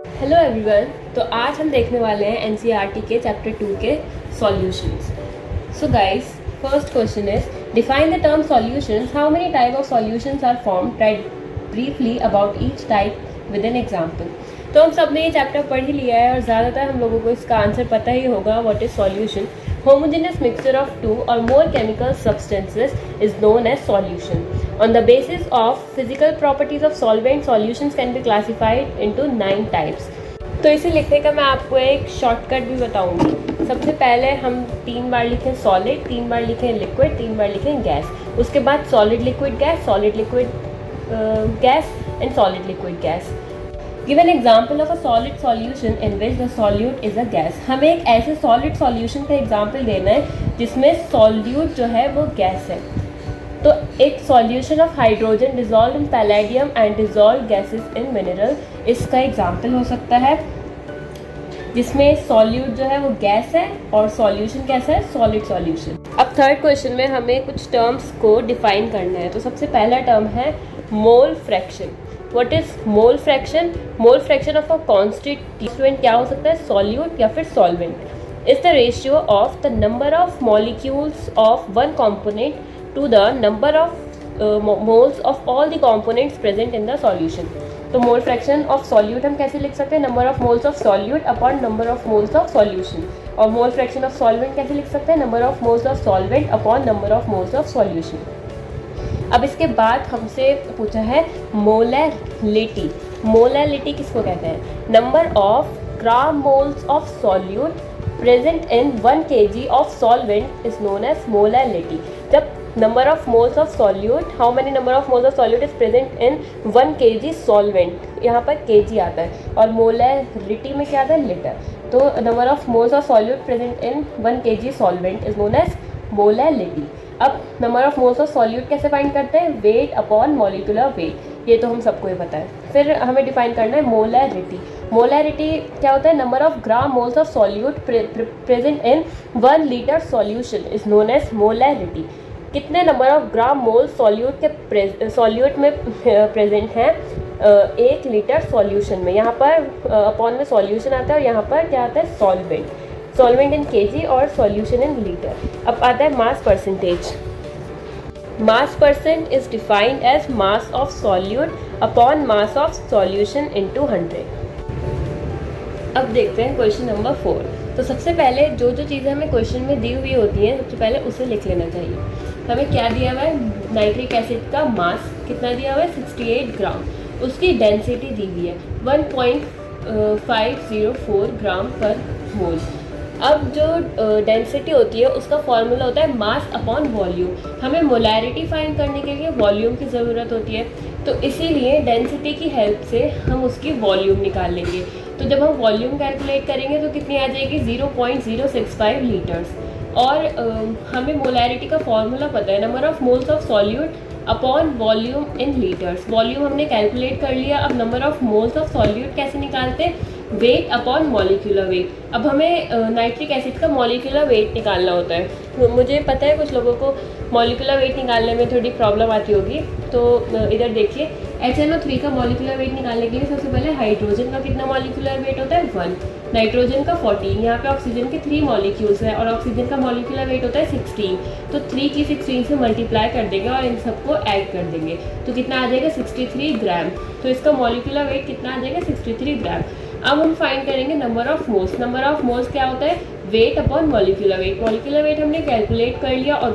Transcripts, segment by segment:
Hello everyone. तो आज हम देखने वाले हैं एनसीईआरटी के चैप्टर 2 के solutions. So guys, first question is define the term solutions. How many type of solutions are formed? Write briefly about each type with an example. तो हम सब ने ये चैप्टर पढ़ ही लिया है और ज़्यादातर हम लोगों को इसका आंसर पता ही होगा। What is solution? Homogeneous mixture of two or more chemical substances is known as solution. On the basis of physical properties of solvent, solutions can be classified into 9 types. तो इसे लिखने का मैं आपको एक शॉर्टकट भी बताऊंगी। सबसे पहले हम 3 बार लिखें सॉलिड, 3 बार लिखें लिक्विड, 3 बार लिखें गैस। उसके बाद solid liquid gas, solid liquid gas and solid liquid gas. Give an example of a solid solution in which the solute is a gas. हमें एक ऐसे solid solution का एग्जाम्पल देना है जिसमें solute जो है वो गैस है। तो एक solution of hydrogen dissolved in palladium and dissolved gases in mineral, इसका एग्जाम्पल हो सकता है जिसमें solute जो है वो गैस है और solution कैसा है? solid solution। अब थर्ड क्वेश्चन में हमें कुछ टर्म्स को डिफाइन करना है। तो सबसे पहला टर्म है mole fraction. What is mole fraction? Mole fraction of a constituent क्या हो सकता है? Solute या फिर solvent. Is the ratio of the number of molecules of one component to the number of moles of all the components present in the solution. तो mole fraction of solute हम कैसे लिख सकते हैं? Number of moles of solute upon number of moles of solution. और mole fraction of solvent कैसे लिख सकते हैं? Number of moles of solvent upon number of moles of solution. अब इसके बाद हमसे पूछा है मोलैरिटी। मोलैरिटी किसको कहते हैं? Number of gram moles of solute present in 1 kg of solvent is known as molarity. जब number of moles of solute, how many number of moles of solute is present in 1 kg solvent, यहाँ पर kg आता है और molarity में क्या आता है? लीटर। तो number of moles of solute present in 1 kg solvent is known as molarity. अब number of moles of solute कैसे फाइंड करते हैं? वेट अपॉन मॉलिक्यूलर वेट, ये तो हम सबको ही पता है। फिर हमें डिफाइन करना है मोलैरिटी। मोलैरिटी क्या होता है? Number of gram moles of solute present in 1 litre solution is known as molarity. कितने number of gram moles solute में प्रेजेंट हैं 1 लीटर सॉल्यूशन में? यहाँ पर अपॉन में सॉल्यूशन आता है और यहाँ पर क्या आता है? सॉल्वेंट इन केजी और सॉल्यूशन इन लीटर। अब आता है mass percentage. Mass percent is defined as mass of solute upon mass of solution into 100। अब देखते हैं क्वेश्चन नंबर 4। तो सबसे पहले जो चीज़ें हमें क्वेश्चन में दी हुई होती हैं सबसे पहले उसे लिख लेना चाहिए। हमें क्या दिया हुआ है? नाइट्रिक एसिड का मास कितना दिया हुआ है? 68 ग्राम। उसकी डेंसिटी दी हुई है 1.504 ग्राम पर मोल। अब जो डेंसिटी होती है उसका फॉर्मूला होता है मास अपॉन वॉल्यूम। हमें मोलैरिटी फाइंड करने के लिए वॉल्यूम की ज़रूरत होती है, तो इसीलिए डेंसिटी की हेल्प से हम उसकी वॉल्यूम निकाल लेंगे। तो जब हम वॉल्यूम कैलकुलेट करेंगे तो कितनी आ जाएगी? 0.065 लीटर्स। और हमें मोलैरिटी का फॉर्मूला पता है, number of moles of solute upon volume in litres. Volume हमने कैलकुलेट कर लिया। अब number of moles of solute कैसे निकालते हैं? Weight upon molecular weight. अब हमें नाइट्रिक एसिड का मॉलिक्यूलर वेट निकालना होता है। मुझे पता है कुछ लोगों को मॉलिक्यूलर वेट निकालने में थोड़ी प्रॉब्लम आती होगी, तो इधर देखिए HNO3 का मॉलिक्यूलर वेट निकालने के लिए सबसे पहले हाइड्रोजन का कितना मॉलिक्यूलर वेट होता है? 1, नाइट्रोजन का 14, यहाँ पे ऑक्सीजन के 3 मॉलिक्यूल्स हैं और ऑक्सीजन का मॉलिक्यूलर वेट होता है 16। तो 3 की 16 से मल्टीप्लाई कर देंगे और इन सबको ऐड कर देंगे तो कितना आ जाएगा? 63 ग्राम। तो इसका मॉलिक्यूलर वेट कितना आ जाएगा? 63 ग्राम। अब हम फाइंड करेंगे number of moles. Number of moles क्या होता है? Weight upon molecular weight. Molecular weight हमने कैलकुलेट कर लिया और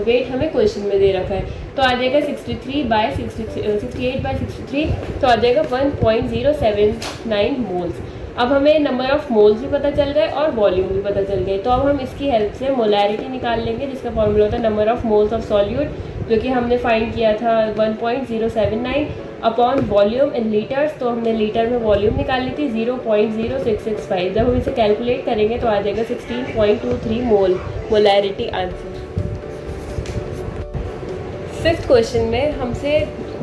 वेट हमें क्वेश्चन में दे रखा है, तो आ जाएगा 68 बाय 63, तो आ जाएगा 1.079 मोल्स। अब हमें नंबर ऑफ मोल्स भी पता चल गए और वॉल्यूम भी पता चल गए। तो अब हम इसकी हेल्प से मोलैरिटी निकाल लेंगे जिसका फॉर्मूला होता है number of moles of solute, जो कि हमने फाइंड किया था 1.079 अपॉन वॉल्यूम इन लीटर्स। तो हमने लीटर में वॉल्यूम निकाल ली थी 0.0665। जब हम इसे कैलकुलेट करेंगे तो आ जाएगा 16.23 मोल मोलैरिटी आंसर। 5th क्वेश्चन में हमसे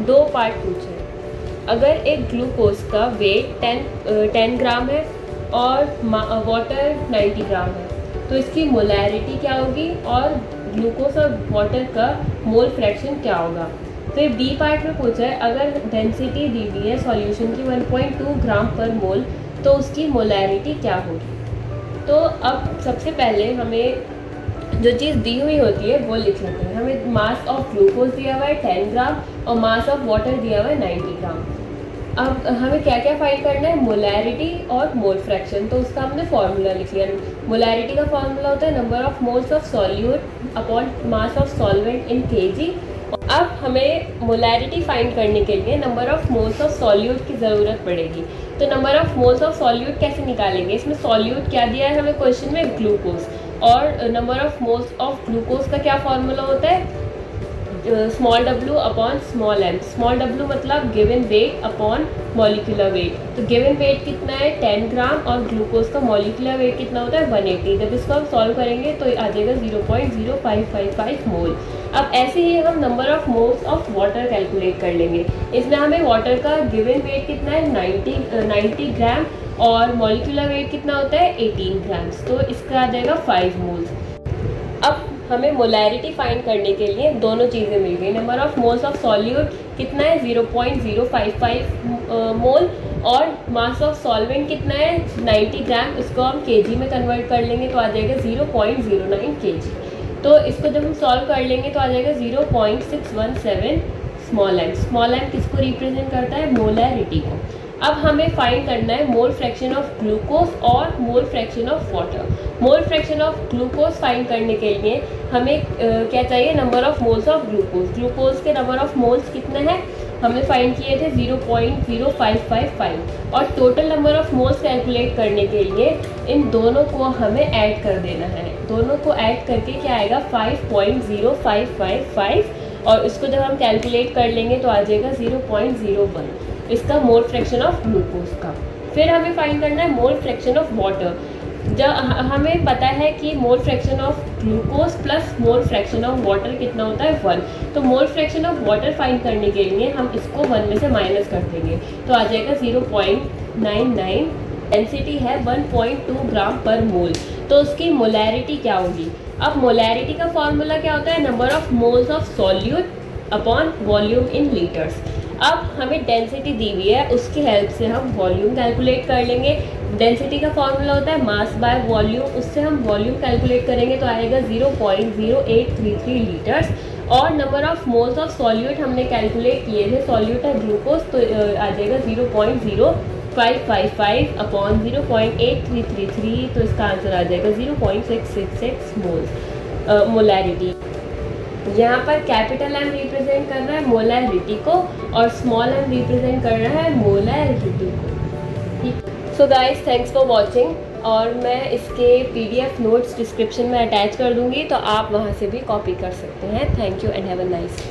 2 पार्ट पूछे। अगर एक ग्लूकोज का वेट 10 ग्राम है और वाटर 90 ग्राम है तो इसकी मोलैरिटी क्या होगी और ग्लूकोज और वाटर का मोल फ्रैक्शन क्या होगा। फिर बी पार्ट में पूछा है अगर डेंसिटी दी हुई है सॉल्यूशन की 1.2 ग्राम पर मोल तो उसकी मोलैरिटी क्या होगी। तो अब सबसे पहले हमें जो चीज़ दी हुई होती है वो लिख लेते हैं। हमें मास ऑफ ग्लूकोज दिया हुआ है 10 ग्राम और मास ऑफ वाटर दिया हुआ है 90 ग्राम। अब हमें क्या क्या फाइंड करना है, मोलैरिटी और मोल फ्रैक्शन। तो उसका हमने फॉर्मूला लिख लिया। मोलैरिटी का फॉर्मूला होता है number of moles of solute upon mass of solvent in KG. अब हमें मोलैरिटी फाइंड करने के लिए number of moles of solute की ज़रूरत पड़ेगी। तो number of moles of solute कैसे निकालेंगे, इसमें सॉल्यूट क्या दिया है हमें क्वेश्चन में, ग्लूकोज। और number of moles of glucose का क्या फॉर्मूला होता है, small w upon small m। Small w मतलब given weight upon molecular weight. तो गिवन वेट कितना है 10 ग्राम और ग्लूकोज का मॉलिक्यूलर वेट कितना होता है 180। जब इसको हम सॉल्व करेंगे तो आ जाएगा 0.0555 मोल। अब ऐसे ही हम number of moles of water calculate कर लेंगे। इसमें हमें वाटर का गिवन वेट कितना है 90 ग्राम और मॉलिक्यूलर वेट कितना होता है 18 ग्राम्स। तो इसका आ जाएगा 5 मोल्स। अब हमें मोलैरिटी फाइंड करने के लिए दोनों चीज़ें मिल गई। Number of moles of solute कितना है 0.055 मोल और मास ऑफ सॉल्वेंट कितना है 90 ग्राम। इसको हम केजी में कन्वर्ट कर लेंगे तो आ जाएगा 0.09 केजी। तो इसको जब हम सॉल्व कर लेंगे तो आ जाएगा 0.617 स्मॉल m। स्मॉल m किसको रिप्रेजेंट करता है, मोलैरिटी को। अब हमें फाइंड करना है मोल फ्रैक्शन ऑफ ग्लूकोज और mole fraction of water. Mole fraction of glucose find करने के लिए हमें क्या चाहिए, number of moles of glucose. Glucose के नंबर ऑफ मोल्स कितने हैं हमने फाइंड किए थे 0.0555 और total number of moles calculate करने के लिए इन दोनों को हमें ऐड कर देना है। दोनों को ऐड करके क्या आएगा 5.0555 और इसको जब हम कैलकुलेट कर लेंगे तो आ जाएगा 0.01 इसका मोल फ्रैक्शन ऑफ ग्लूकोज का। फिर हमें फाइंड करना है मोल फ्रैक्शन ऑफ वाटर। जब हमें पता है कि mole fraction of glucose plus mole fraction of water कितना होता है 1। तो mole fraction of water find करने के लिए हम इसको 1 में से माइनस कर देंगे तो आ जाएगा 0.99। डेंसिटी है 1.2 ग्राम पर मोल। तो उसकी मोलैरिटी क्या होगी। अब मोलैरिटी का फॉर्मूला क्या होता है, number of moles of solute upon volume in litres. अब हमें डेंसिटी दी हुई है, उसकी हेल्प से हम वॉल्यूम कैलकुलेट कर लेंगे। डेंसिटी का फॉर्मूला होता है मास बाय वॉल्यूम, उससे हम वॉल्यूम कैलकुलेट करेंगे तो आएगा 0.0833 लीटर्स। और number of moles of solute हमने कैलकुलेट किए थे, सॉल्यूट है ग्लूकोज, तो आ जाएगा 0.0555 अपॉन 0.8333। तो इसका आंसर आ जाएगा 0.666 मोल्स मोलैरिटी। यहाँ पर कैपिटल M रिप्रेजेंट कर रहा है मोलैरिटी को और स्मॉल m रिप्रेजेंट कर रहा है मोलैरिटी को। So guys thanks for watching और मैं इसके PDF नोट्स डिस्क्रिप्शन में अटैच कर दूँगी तो आप वहाँ से भी कॉपी कर सकते हैं। Thank you and have a nice day.